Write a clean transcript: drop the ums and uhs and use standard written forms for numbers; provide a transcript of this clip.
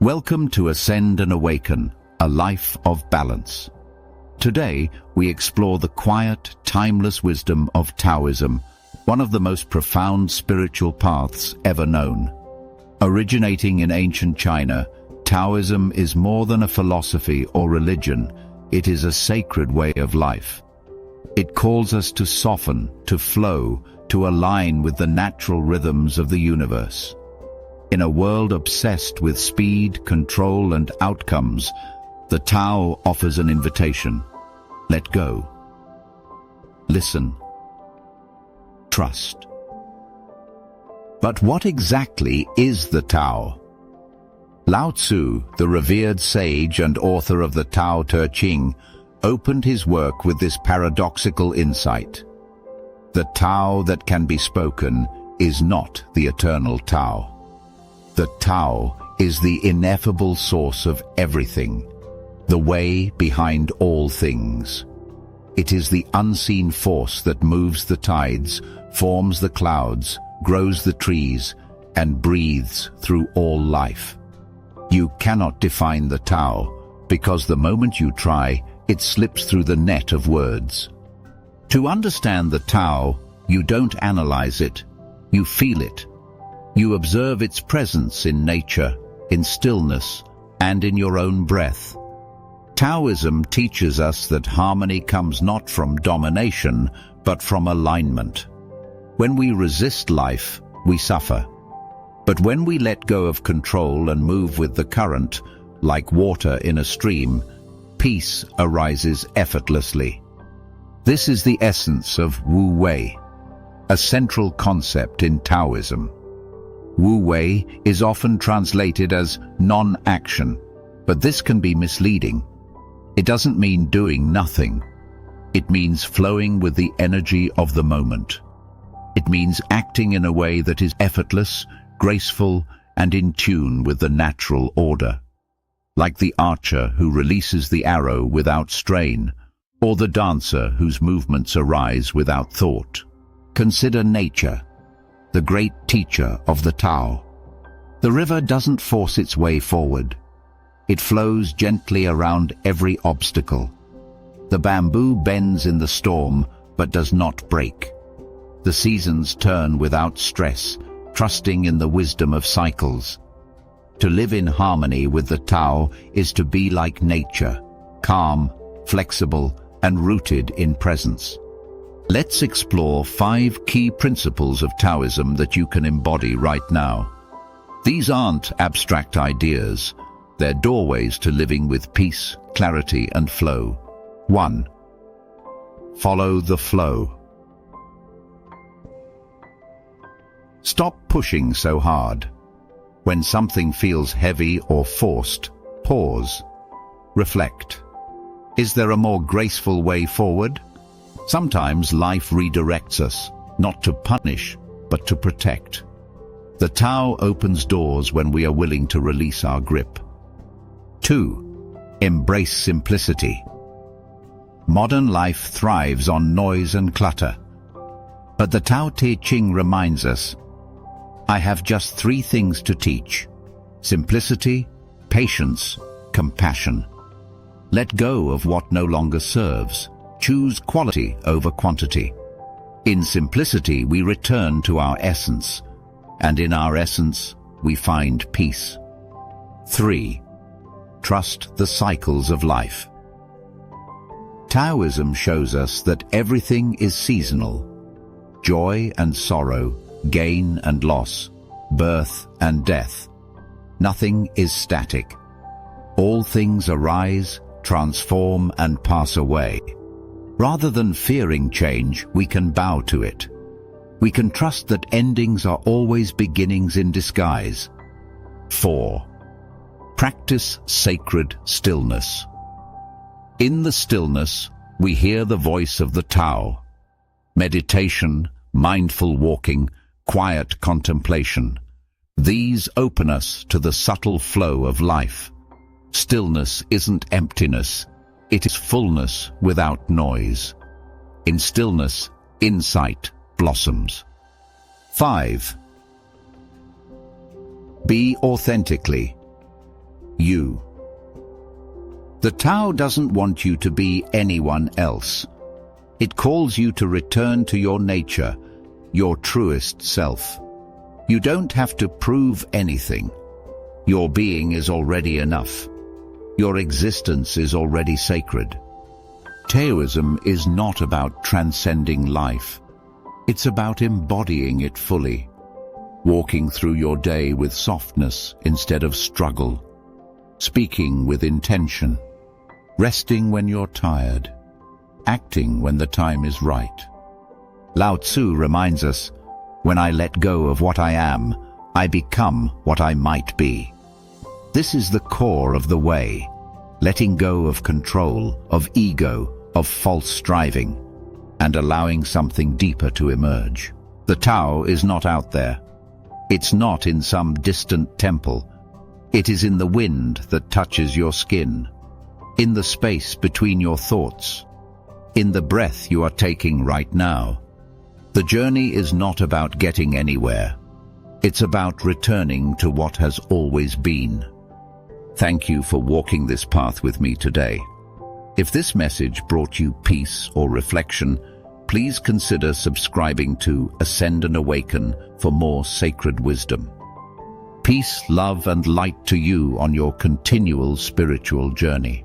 Welcome to Ascend and Awaken, a life of balance. Today, we explore the quiet, timeless wisdom of Taoism, one of the most profound spiritual paths ever known. Originating in ancient China, Taoism is more than a philosophy or religion. It is a sacred way of life. It calls us to soften, to flow, to align with the natural rhythms of the universe. In a world obsessed with speed, control, and outcomes, the Tao offers an invitation. Let go. Listen. Trust. But what exactly is the Tao? Lao Tzu, the revered sage and author of the Tao Te Ching, opened his work with this paradoxical insight. The Tao that can be spoken is not the eternal Tao. The Tao is the ineffable source of everything, the way behind all things. It is the unseen force that moves the tides, forms the clouds, grows the trees, and breathes through all life. You cannot define the Tao, because the moment you try, it slips through the net of words. To understand the Tao, you don't analyze it, you feel it. You observe its presence in nature, in stillness, and in your own breath. Taoism teaches us that harmony comes not from domination, but from alignment. When we resist life, we suffer. But when we let go of control and move with the current, like water in a stream, peace arises effortlessly. This is the essence of Wu Wei, a central concept in Taoism. Wu Wei is often translated as non-action, but this can be misleading. It doesn't mean doing nothing. It means flowing with the energy of the moment. It means acting in a way that is effortless, graceful, and in tune with the natural order. Like the archer who releases the arrow without strain, or the dancer whose movements arise without thought. Consider nature, the great teacher of the Tao. The river doesn't force its way forward. It flows gently around every obstacle. The bamboo bends in the storm, but does not break. The seasons turn without stress, trusting in the wisdom of cycles. To live in harmony with the Tao is to be like nature, calm, flexible, and rooted in presence. Let's explore 5 key principles of Taoism that you can embody right now. These aren't abstract ideas. They're doorways to living with peace, clarity, and flow. 1. Follow the flow. Stop pushing so hard. When something feels heavy or forced, pause. Reflect. Is there a more graceful way forward? Sometimes life redirects us, not to punish, but to protect. The Tao opens doors when we are willing to release our grip. 2. Embrace simplicity. Modern life thrives on noise and clutter. But the Tao Te Ching reminds us, I have just 3 things to teach: simplicity, patience, compassion. Let go of what no longer serves. Choose quality over quantity. In simplicity, we return to our essence, and in our essence, we find peace. 3. Trust the cycles of life. Taoism shows us that everything is seasonal. Joy and sorrow, gain and loss, birth and death. Nothing is static. All things arise, transform, and pass away. Rather than fearing change, we can bow to it. We can trust that endings are always beginnings in disguise. 4. Practice sacred stillness. In the stillness, we hear the voice of the Tao. Meditation, mindful walking, quiet contemplation. These open us to the subtle flow of life. Stillness isn't emptiness. It is fullness without noise. In stillness, insight blossoms. 5. Be authentically. you. The Tao doesn't want you to be anyone else. It calls you to return to your nature, your truest self. You don't have to prove anything. Your being is already enough. Your existence is already sacred. Taoism is not about transcending life. It's about embodying it fully, walking through your day with softness instead of struggle, speaking with intention, resting when you're tired, acting when the time is right. Lao Tzu reminds us, "When I let go of what I am, I become what I might be." This is the core of the way, letting go of control, of ego, of false striving, and allowing something deeper to emerge. The Tao is not out there. It's not in some distant temple. It is in the wind that touches your skin, in the space between your thoughts, in the breath you are taking right now. The journey is not about getting anywhere. It's about returning to what has always been. Thank you for walking this path with me today. If this message brought you peace or reflection, please consider subscribing to Ascend and Awaken for more sacred wisdom. Peace, love, and light to you on your continual spiritual journey.